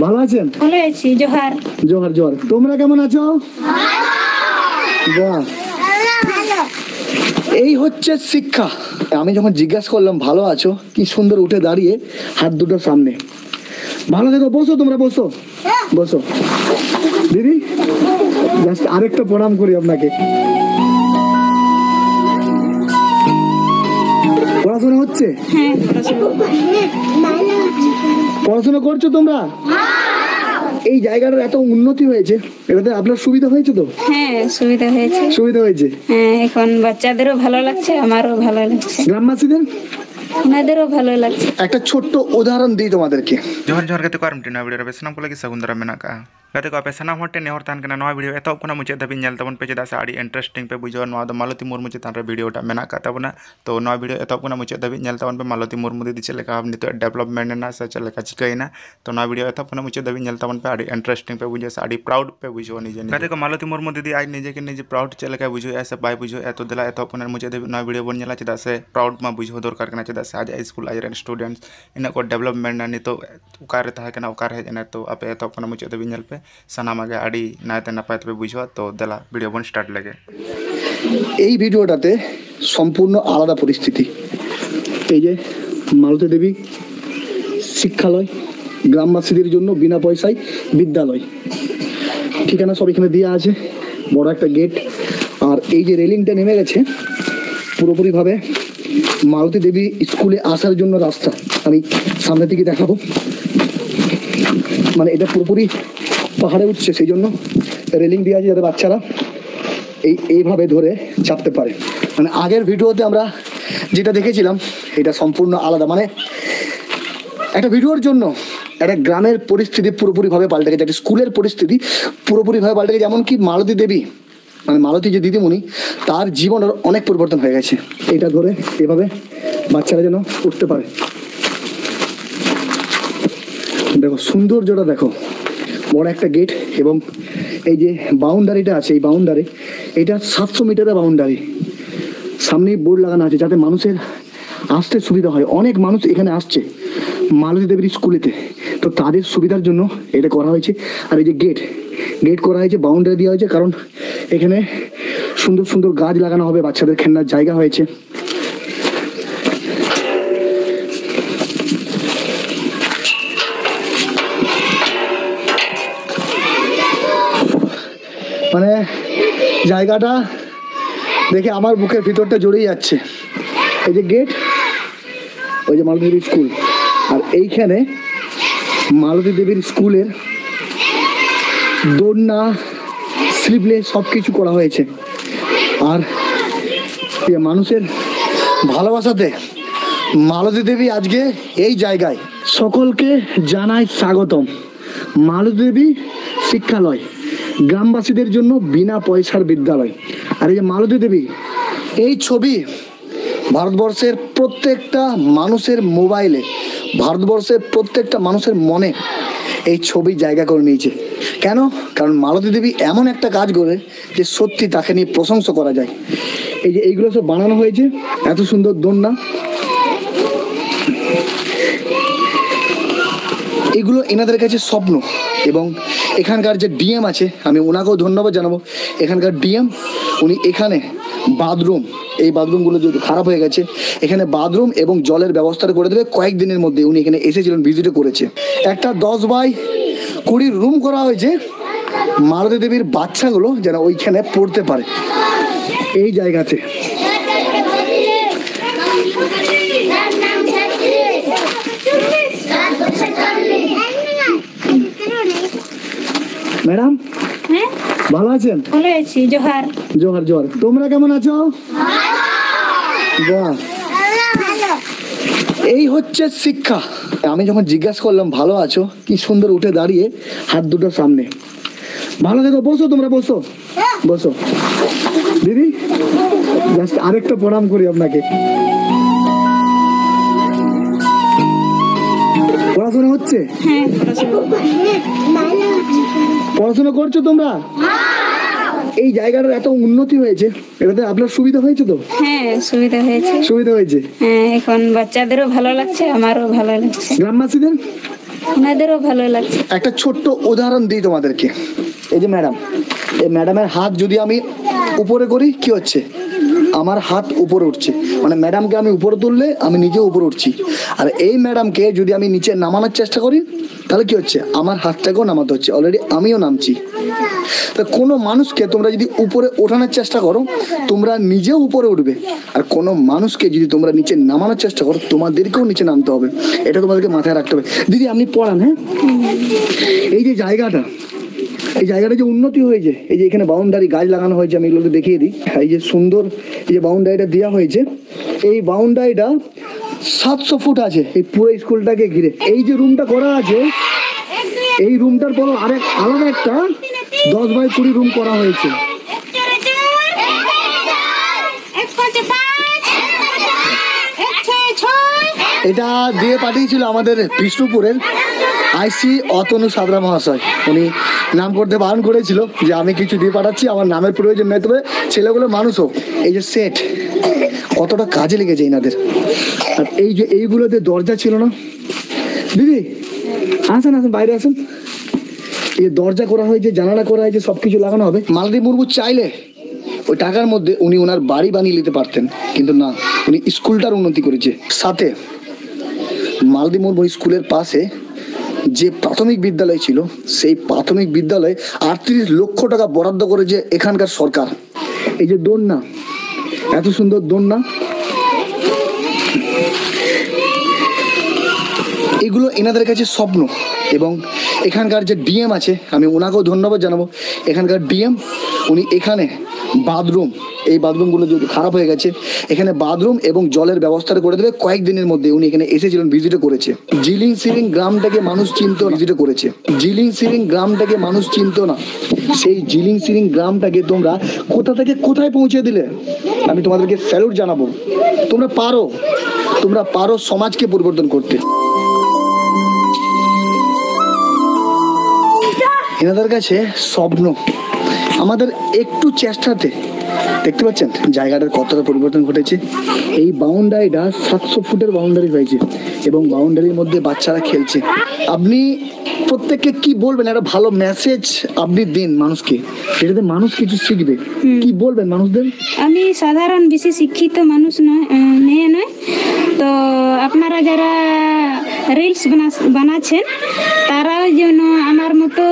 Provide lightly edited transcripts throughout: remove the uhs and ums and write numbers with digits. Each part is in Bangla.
ভালো আছেন? ভালো আছি। জোহার জোহার জোহার। তোমরা কেমন আছো? বাহ, এই হচ্ছে শিক্ষা। আমি যখন জিজ্ঞাসা করলাম ভালো আছো, কি সুন্দর উঠে দাঁড়িয়ে হাত দুটো সামনে। ভালো থেকো, বসো, তোমরা বসো বসো। দিদি জাস্ট আরেকটা প্রণাম করি আপনাকে। পড়াশোনা হচ্ছে? হ্যাঁ, পড়াশোনা করছো তোমরা? এই জায়গাটার এত উন্নতি হয়েছে, এটাতে আপনার সুবিধা হয়েছে তো? হ্যাঁ সুবিধা হয়েছে। সুবিধা হয়েছে। হ্যাঁ, এখন বাচ্চাদেরও ভালো লাগছে, আমারও ভালো লাগছে, গ্রামবাসীদের ওনাদেরও ভালো লাগছে। একটা ছোট্ট উদাহরণ দিই তোমাদেরকে। जोहर जोहर गति को आरमटी नवा वीडियो बेसनाम को लगी सगुंदरा मेना का गति को आपे सनाम हटे नेहर तान के नवा वीडियो एतो कोना मुचे धबी नेल तबन पे चेदा से आड़ी इंटरेस्टिंग पे बुझो नवा द मालती मुर्मू चितान रे वीडियोटा मेना का तबना तो नवा वीडियो एतो कोना मुचे धबी नेल तबन पे मालती मुर्मू दीदी चले का नितो डेवलपमेंट ना से चले का चिकइना तो नवा वीडियो एतो कोना मुचे धबी नेल तबन पे आड़ी इंटरेस्टिंग पे बुझो से आड़ी प्राउड पे बुझो निजे गति को मालती मुर्मू दीदी आज निजे के निजे प्राउड चले का बुझो ऐसे बाय बुझो एतो दिला एतो कोना मुचे धबी नवा वीडियो बन नेला चेदा से प्राउड मा बुझो दरकार कना चेदा से आज स्कूल आज स्टूडेंट्स इन को डेवलपमेंट ना नितो उकारे तहा कना उकार है जना तो आपे एतो कोना मुचे धबी नेल पे सनाम आगे आड़ी नायते नापाय पे बुझो तो दिला वीडियो बन स्टार्ट लगे। এই ভিডিওটাতে সম্পূর্ণ আলাদা পরিস্থিতি। এই যে মালতী দেবী শিক্ষালয়, গ্রামবাসীদের জন্য বিনা পয়সায় বিদ্যালয়, ঠিকানা সব এখানে দেওয়া আছে, বড় একটা গেট। আর এই যে রেলিংটা নেমে গেছে পুরোপুরিভাবে মালতী দেবী স্কুলে আসার জন্য রাস্তা। আমি সামনে থেকে দেখাবো, মানে এটা পুরোপুরি পাহাড়ে উঠছে, সেই জন্য রেলিং দেওয়া আছে যাতে বাচ্চারা এইভাবে ধরে চাপতে পারে। মানে আগের ভিডিওতে আমরা যেটা দেখেছিলাম এটা সম্পূর্ণ আলাদা। মানে একটা ভিডিওর জন্য একটা গ্রামের পরিস্থিতি পুরোপুরিভাবে পাল্টে গেছে, একটা স্কুলের পরিস্থিতি পুরোপুরিভাবে পাল্টে গেছে। এমনকি মালতী দেবী, মানে মালতী যে দিদিমণি, তার জীবনের অনেক পরিবর্তন হয়ে গেছে। এটা ধরে এভাবে বাচ্চারা যেন উঠতে পারে। দেখো সৌন্দর্যটা দেখো, বড় একটা গেট এবং এই যে বাউন্ডারিটা আছে, এই বাউন্ডারি এটা 700 মিটারের বাউন্ডারি। সামনে বোর্ড লাগানো আছে যাতে মানুষের আসতে সুবিধা হয়। অনেক মানুষ এখানে আসছে মালতী দেবীর স্কুলেতে, তো তাদের সুবিধার জন্য এটা করা হয়েছে। আর এই যে গেট করা হয়েছে, বাউন্ডারি দেওয়া হয়েছে, কারণ এখানে সুন্দর সুন্দর গাছ লাগানো হবে, বাচ্চাদের খেলনার জায়গা হয়েছে। মানে জায়গাটা দেখে আমার বুকের ভিতরটা জড়িয়ে যাচ্ছে। এই যে গেট, ওই যে মালতী দেবীর স্কুল, আর এইখানে মালতী দেবীর স্কুলের দোলনা, স্লিপলেস সব কিছু করা হয়েছে। আর মানুষের ভালোবাসাতে মালতী দেবী আজকে এই জায়গায়। সকলকে জানাই স্বাগতম। মালতী দেবী শিক্ষালয়, গ্রামবাসীদের জন্য বিনা পয়সার বিদ্যালয়। আর এই যে মালতী দেবী, এই ছবি ভারতবর্ষের প্রত্যেকটা মানুষের মোবাইলে, ভারতবর্ষের প্রত্যেকটা মানুষের মনে এই ছবি জায়গা করে নিয়েছে। কেন? কারণ মালতী দেবী এমন একটা কাজ করে যে সত্যি তাকে নিয়ে প্রশংসা করা যায়। এই যে এইগুলো সব বানানো হয়েছে, এত সুন্দর দোলনা, এগুলো এনাদের কাছে স্বপ্ন। এবং এখানকার যে ডিএম আছে, আমি ওনাকেও ধন্যবাদ জানাবো। এখানকার ডিএম, উনি এখানে বাথরুম, এই বাথরুমগুলো যদি খারাপ হয়ে গেছে, এখানে বাথরুম এবং জলের ব্যবস্থাটা করে দেবে কয়েকদিনের মধ্যে। উনি এখানে এসেছিলেন, ভিজিটও করেছে। একটা 10x20 রুম করা হয়েছে মালতী দেবীর বাচ্চাগুলো যেন ওইখানে পড়তে পারে এই জায়গাতে। ম্যাডাম ভালো আছেন? ভালো আছি। জোহার জোহার জোহার। তোমরা কেমন আছো? বাহ, এই হচ্ছে শিক্ষা। আমি যখন জিজ্ঞাসা করলাম ভালো আছো, কি সুন্দর উঠে দাঁড়িয়ে হাত দুটো সামনে। ভালো থেকো, বসো, তোমরা বসো বসো। দিদি জাস্ট আরেকটা প্রণাম করি আপনাকে। পড়াশোনা হচ্ছে? হ্যাঁ, পড়াশোনা করছো তোমরা? এই জায়গাটার এত উন্নতি হয়েছে, এটাতে আপনার সুবিধা হয়েছে তো? হ্যাঁ সুবিধা হয়েছে। সুবিধা হয়েছে। হ্যাঁ, এখন বাচ্চাদেরও ভালো লাগছে, আমারও ভালো লাগছে, গ্রামবাসীদের ওনাদেরও ভালো লাগছে। একটা ছোট্ট উদাহরণ দিই তোমাদেরকে। এই যে ম্যাডাম, এই ম্যাডামের হাত যদি আমি উপরে করি কি হচ্ছে, আমার হাত উপরে উঠছে, মানে ম্যাডামকে আমি উপরে তুললে আমি নিজে উপরে উঠছি। আর এই ম্যাডামকে যদি আমি নিচে নামানোর চেষ্টা করি তাহলে কি হচ্ছে, আমার হাতটাকেও নামাতে হচ্ছে, অলরেডি আমিও নামছি। তা কোনো মানুষকে তোমরা যদি উপরে ওঠানোর চেষ্টা করো তোমরা নিজেও উপরে উঠবে, আর কোনো মানুষকে যদি তোমরা নিচে নামানোর চেষ্টা করো তোমাদেরকেও নিচে নামতে হবে। এটা তোমাদেরকে মাথায় রাখতে হবে। দিদি আপনি পড়ান, হ্যাঁ? এই যে জায়গাটা, এই জায়গাটা যে উন্নতি হয়েছে, এই যে এখানে বাউন্ডারি গাছ লাগানো হয়েছে, আমি এগুলোকে দেখিয়ে দিই। এই যে সুন্দর এই যে বাউন্ডারিটা দেওয়া হয়েছে, এই বাউন্ডারিটা 700 ফুট আছে এই পুরো স্কুলটাকে ঘিরে। এই যে রুমটা করা আছে, এই রুমটার পর আরেক আলাদা একটা 10x20 রুম করা হয়েছে। এটা দিয়ে পাঠিয়েছিল আমাদের বিষ্ণুপুরের আইসি অতনু সাদরা মহাশয়। উনি নাম করতে বারণ করেছিল যে আমি কিছু দিয়ে পাঠাচ্ছি, আমার নামের প্রয়োজন নেই, তবে ছেলেগুলো মানুষ হোক। এই যে সেট কতটা কাজে লেগেছে এনাদের। আর এই যে এইগুলোতে দরজা ছিল না, দিদি আসেন আসেন বাইরে আসেন। এই যে দরজা করা হয়েছে, জানালা করা হয়েছে, সবকিছু লাগানো হবে। মালতী মুর্মু চাইলে ওই টাকার মধ্যে উনি ওনার বাড়ি বানিয়ে নিতে পারতেন, কিন্তু না, উনি স্কুলটার উন্নতি করেছে। সাথে মালতী মুর্মু স্কুলের পাশে যে প্রাথমিক বিদ্যালয় ছিল, সেই প্রাথমিক বিদ্যালয়ে 38 লক্ষ টাকা বরাদ্দ করেছে এখানকার সরকার। এই যে দোলনা, এত সুন্দর দোলনা, এগুলো এনাদের কাছে স্বপ্ন। এবং এখানকার যে ডিএম আছে, আমি ওনাকেও ধন্যবাদ জানাবো। এখানকার ডিএম উনি এখানে বাথরুম, এই বাথরুমগুলো যদি খারাপ হয়ে গেছে, এখানে বাথরুম এবং জলের ব্যবস্থাটা করে দেবে কয়েকদিনের মধ্যে। উনি এখানে এসেছিলেন, ভিজিটও করেছে। জিলিং সিরিং গ্রামটাকে মানুষ চিনতো না, ভিজিটও করেছে। জিলিং সিরিং গ্রামটাকে মানুষ চিনতো না, সেই জিলিং সিরিং গ্রামটাকে তোমরা কোথা থেকে কোথায় পৌঁছে দিলে। আমি তোমাদেরকে স্যালুট জানাবো। তোমরা পারো সমাজকে পরিবর্তন করতে। এনাদের কাছে স্বপ্ন, আমাদের একটু চেষ্টাতে দেখতে পাচ্ছেন জায়গাটার কতটা পরিবর্তন ঘটেছে। এই বাউন্ডারিটা 700 ফুটের বাউন্ডারি হয়েছে এবং বাউন্ডারির মধ্যে বাচ্চারা খেলছে। আপনি প্রত্যেককে কি বলবেন, একটা ভালো মেসেজ আপনি দিন মানুষকে, যেটাতে মানুষ কিছু শিখবে। কি বলবেন মানুষদের? আমি সাধারণ বেশি শিক্ষিত মানুষ মেয়ে নয়, তো আপনারা যারা রিলস বানাচ্ছেন তারাও যেন আমার মতো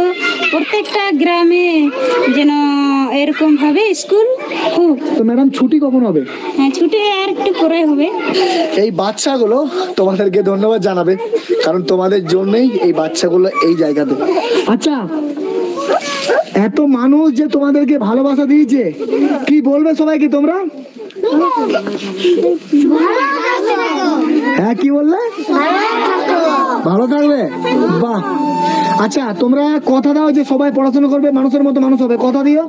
প্রত্যেকটা গ্রামে যেন এরকম ভাবে স্কুল হোক। তো ম্যাডাম ছুটি কখন হবে? হ্যাঁ, ছুটি আর একটু পরে হবে। এই বাচ্চাগুলো তোমাদেরকে ধন্যবাদ জানাবে, কারণ তোমাদের জন্যই এই বাচ্চাগুলো এই জায়গাতে। আচ্ছা, এত মানুষ যে তোমাদেরকে ভালোবাসা দিয়েছে, কি বলবে সবাইকে তোমরা? হ্যাঁ, কি বললে? ভালো থাকবে। বাহ। আচ্ছা, তোমরা কথা দাও যে সবাই পড়াশোনা করবে, মানুষের মতো মানুষ হবে, কথা দিও।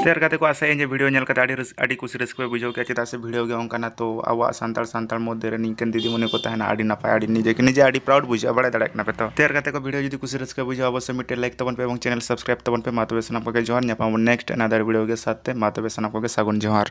तेर गाते को आशा है वीडियो नेल कते आड़ी कुछ रस्क बुझाव के चेदा से वीडियो गे ओंकाना तो आवा सांताल मध्य निंकन दीदी मने को तहना आड़ी नापाय आड़ी निजे आड़ी प्राउड बुझा बड़ा दड़ा ना पे तो तेर गाते को वीडियो यदि कुछ रस्क बुझाव अवश्य मिटे लाइक तबन पे चैनल सब्सक्राइब तबन पे मातबे सना को जोहार न्यापा नेक्स्ट अनदर वीडियो के साथ मातबे सना को सागुन जोहार।